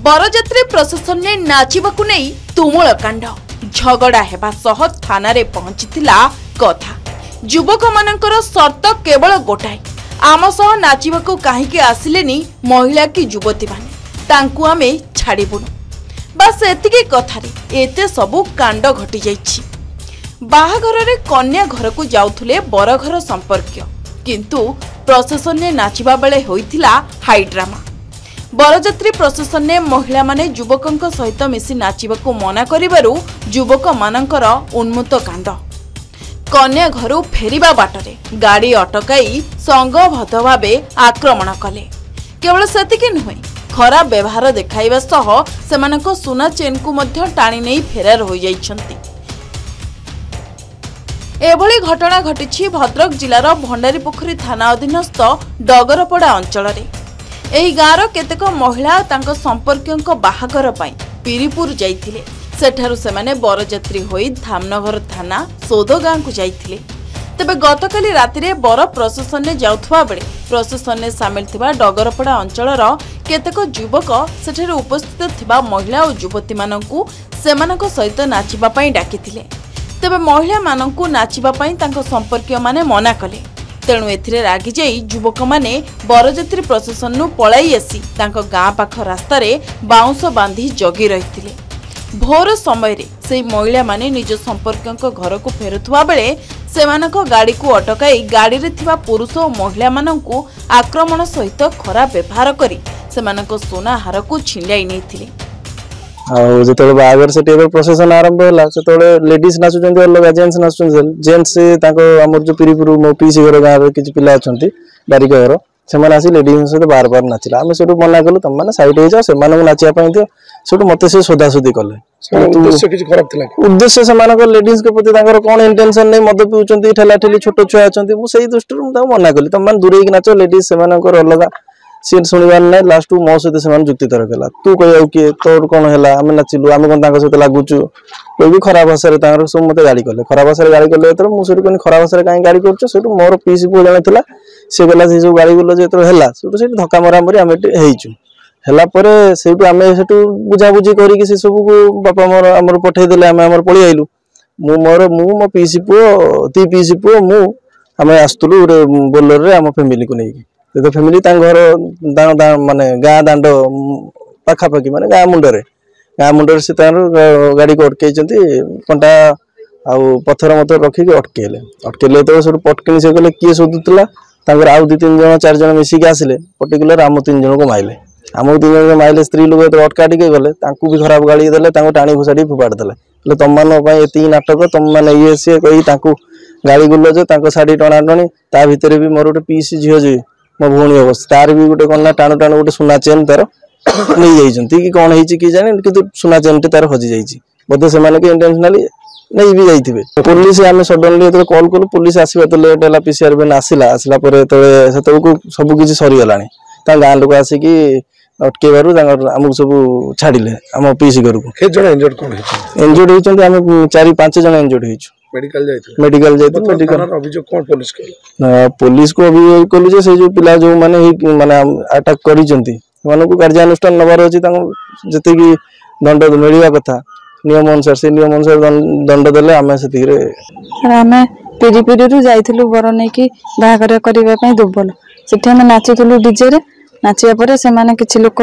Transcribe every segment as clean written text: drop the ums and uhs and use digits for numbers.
बरजात्री प्रशासन ने नाचिबाकु नहीं तुमुल कांड झगड़ा हेबा सह थाना रे पहुंचीथिला कथा। युवक मानकर शर्त केवल गोटाए, आम सह नाचिबाकु काहीकि आसिलेनी महिला की युवती माने, तांकु आमे छाड़िबुनु। बस एतिकी कथारे एते सबु कांड घटी जाइछि। बाहाघर रे कन्या घर को जाउथुले बरघर संपर्क, किंतु प्रशासन ने नाचिबा बेले होइथिला हाई ड्रामा। बरजात्री प्रशासन ने महिला माने युवकंक सहित मिसी नाचिबाकु मना करिबारु युवक मानकर उन्मुत कांड। कन्या घरु फेरिबा बाटरे गाड़ी अटकाई संगबद्ध भावे आक्रमण कले। केवल सेतिकी नुहे, खराब व्यवहार देखाइबा सह सेमानक सुना चेन को मध्य टाणी नहीं फेरार हो जाइछन्ति। एभली घटना घटिछि भद्रक जिलार भंडारीपोखरी थाना अधीनस्थ डगरपड़ा अंचल रे। एही गाँवर केतेक महिला तांको संपर्कियों बाहाघर पाई पीरीपुर जाइथिले। सेठारु सेमाने बरजात्री होई धामनगर थाना सोद गाँ को जाइथिले। तेबे गतकाली रातिरे बर प्रशासन ने जाउथवा बेले प्रशासन ने सामिल थिबा डगरपड़ा अंचलर केतेक युवक सेठारे उपस्थित थिबा महिला और युवती माननकु सेमानक सहित नाचिबा पाई डाकिथिले। तेबे महिला माननकु नाचिबा पाई तांको संपर्किय माने मना कले। तेणु एथिरे रागी जाई युवक माने बरजात्री प्रशासन नु पलाई आसी तांको गाँ पाख रास्ता रे बाउंस बांधी जगी रहिथिले। भोर समय रे सेई महिला माने निज संपर्कियों घर को फेरुथुवा बेले सेमानक गाड़ी को अटकाई गाड़ी रे थिबा पुरुष और महिला माननकु आक्रमण सहित खराब व्यवहार करी सेमानक सोना हार को छिंडाई नैथिले। जो बागर से प्रोसेसन आरंभ है से लेडीज नाचुंट अलग जेन्ट्स नाचुंट जेन्ट्स आमर जो पीरीपुर मो पीसी घर गाँव किसी पिला अच्छा बारिक घर से आसी लेडीज सहित बार बार नाचिला। आम से मना कलु तुम मैंने सैड हो जाओ से नाचापी दियो से मत से सोधासोधी कले। उद्देश्य से लेडीज के प्रति कौन इंटेंशन नहीं, मद पीउछंती ठेला ठेली छोट छुआ अच्छा मुझे दृष्टि मना कली तुम मैंने दूरे नाच लेडीज से अलग सी शुणवार ना लास्ट मो सहित से जुक्ति तर्क है तू कह किए तोर कौन है आम नाचिलु आम कौन सहित लगुचु कोई भी खराब भाषा सब मत गाड़ी कले। खराब भाषा गाड़ी कले मुझे कहनी खराब भाषा कहीं गाड़ी कर मोर पीसी पुओ जन था सी गला से सब गाड़ी गुल जो है धक्का मरामरी आम से बुझाबुझी करके सब बापा मोर आम पठेदेले आम पलि आइलु मु मो पीसी पुओ ती पीसी पुओ मु आम आसुलु गोटे बोलर रे आम फैमिली को लेकिन तो फैमिली घर माने गाँ दांड पाखापाखि माने गाँ मुंडरे से गाड़ी को अटकई कंटा आउ पथर मथर रखिक अटकेले तो सब पटकिनी से गले किए शोधुला आउ 2-3 जन 4 जन मिसिक आसिले पर्टिकुलर आम 3 जन को माइले आम 3 जन को माइले स्त्री लोक अटका टिके गले भी खराब गाड़ी देले टाणी घुसाड़ी फोपाड़ी देले तुम मान नाटक तुम मैंने ये सी कही गाड़ी गुलज शाढ़ी टणा टणी ता भितर भी मोर गोटे पीसी झील जी मो भौणी अवस्था तार भी गोटे कौन टाणु टाणु गोटे सुना चेन तार नहीं जाती कि कौन है कि जाने कि सुना चेन टे तार हजि जाइए बोधे से इंटेंशनाली नहीं भी जाइए। पुलिस आम सडनली जो कॉल कलु पुलिस आसवा तो लेट है पीसीआर वैन आसला सबकि सरीगला गाँ लोक आसिक अटकेबार आमको सब छाड़िले आम पीसी घर को। इंजर्ड होती आम 4-5 जन इंजर्ड हो मेडिकल पुलिस को अभियोग कलु से जो पिला जो माने माने अटैक कर कार्यानुष्ठान नबार अच्छी जी दंड मिलवा कथा नियम अनुसार से नियम अनुसार दंड देले आम से आम पीरी पीरी जाइलु बर नहीं कि बाहागर करने दुर्बल से नाचुलु डीजे रे नाचिया पर से किसी लोक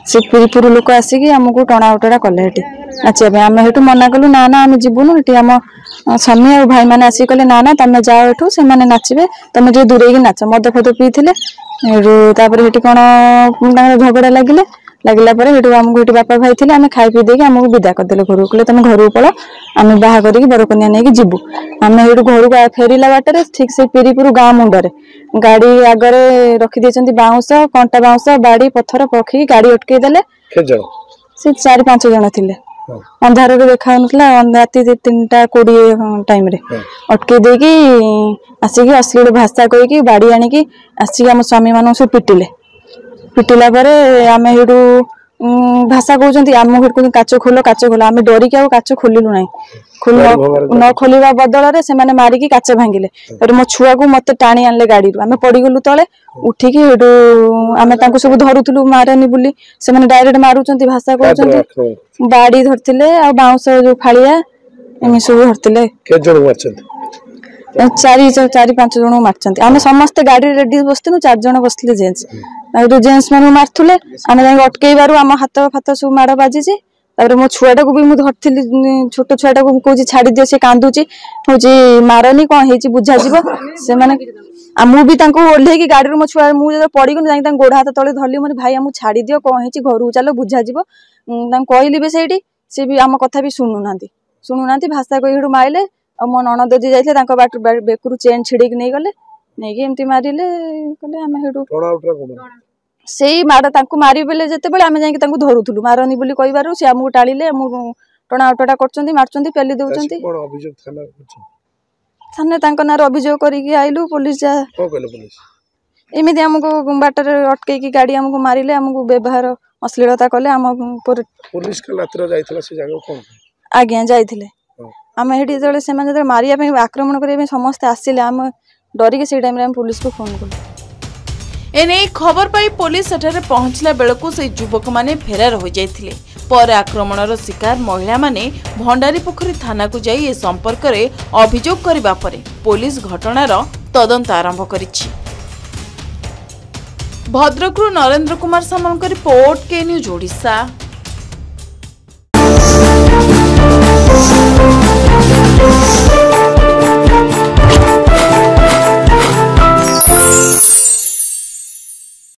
से पीरीपुर लोक आसिक आमको टणा उटड़ा कले नाचिया आम हेटू मना कलु ना ना आम जीवुनु ये आम स्वामी और भाई मैंने आसिक कहले ना ना तुम जाओ एठू से नाचे तुम जो दूरे नाच मद फद पीते कौन झगड़ा लगिले आमको बापा भाई थे आम खाई पी देके आमको विदा करदे घर को तुम घर को पल आम बाहा कर बरकन्या नहीं जीवु आम घर को फेरला बाटर ठीक से पीरीपुर गाँ मुंडरे गाड़ी आगरे रखी बाउंस कंटा बाउंस बाड़ी पथर पखी गाड़ी अटकई देले से 4-5 जन थे अंधार देखा राति 3:20 टाइम अटकई देकी आसिक अश्लील भाषा कहीकि बाड़ी आणिकी आसिक आम स्वामी मान सब पिटिले पिटिला आम हेटू भाषा कहते आम घर को काच खोल आम डरिक आ काच खोलु ना न खोलिबा बदल से मारिकी काच भांगिले मो छुआ को मत टाणी आनले गाड़ी आम पड़गलु तले उठिकी आम सब धरुलु मारेनी बुली से डायरेक्ट मारुंच भाषा कहते बाड़ी धरते आ बाउंस जो फाड़िया एम सब धरते चारि पांच जन मारचंती आम समस्ते गाड़ी रेडी बसलु 4 जन बसले जेन्ट्स जेन्ट्स मान मारुले आम अटकईबार आम हाथ फात सब माड़ बाजी मो छुआटा को भी मुझे धरती छोट छुआटा को कौन छाड़ी दियो से कांदुची हूँ मारनी कौन हो बुझा से मुझे ओह्ल गाड़ी मो छुआ मुझे पड़गनी गोड़ हाथ तले धरली मैंने भाई आम छाड़ी दियो कौन हो घर चलो बुझा कहली भी से सी भी आम कथा भी शुणुना भाषा कही माइले मो ननद जी जाते बाट बेकुरु चेन छिड़क नहीं गले नहीं एमती मारे आम से माड़ मारे बेले जिते बड़े आम जाकि धरुलु मारनी बोली कहबार सी आमको टाड़िले टणा उटटा कर पेली दौरान थाने ना अभियोग करके आइलु पुलिस एमती आमको बाटर अटकई गाड़ी आमको मारे आमको व्यवहार अश्लीलता कले आम आज्ञा जाइए आम ये से मारे आक्रमण करने समस्ते आसिले आम डरिके से टाइम पुलिस को फोन कलु एने खबर पाई पुलिस सेठारे पहुंचला बेलकु से युवक माने फेरार हो जाइथिले पर आक्रमणर शिकार महिला माने भंडारीपोखरी थाना को जाई ए संपर्क रे अभियोग करबा परे पुलिस घटनार तदंत आरंभ करिछि। भद्रकरू नरेंद्र कुमार सामंत रिपोर्ट के न्यूज ओडिशा।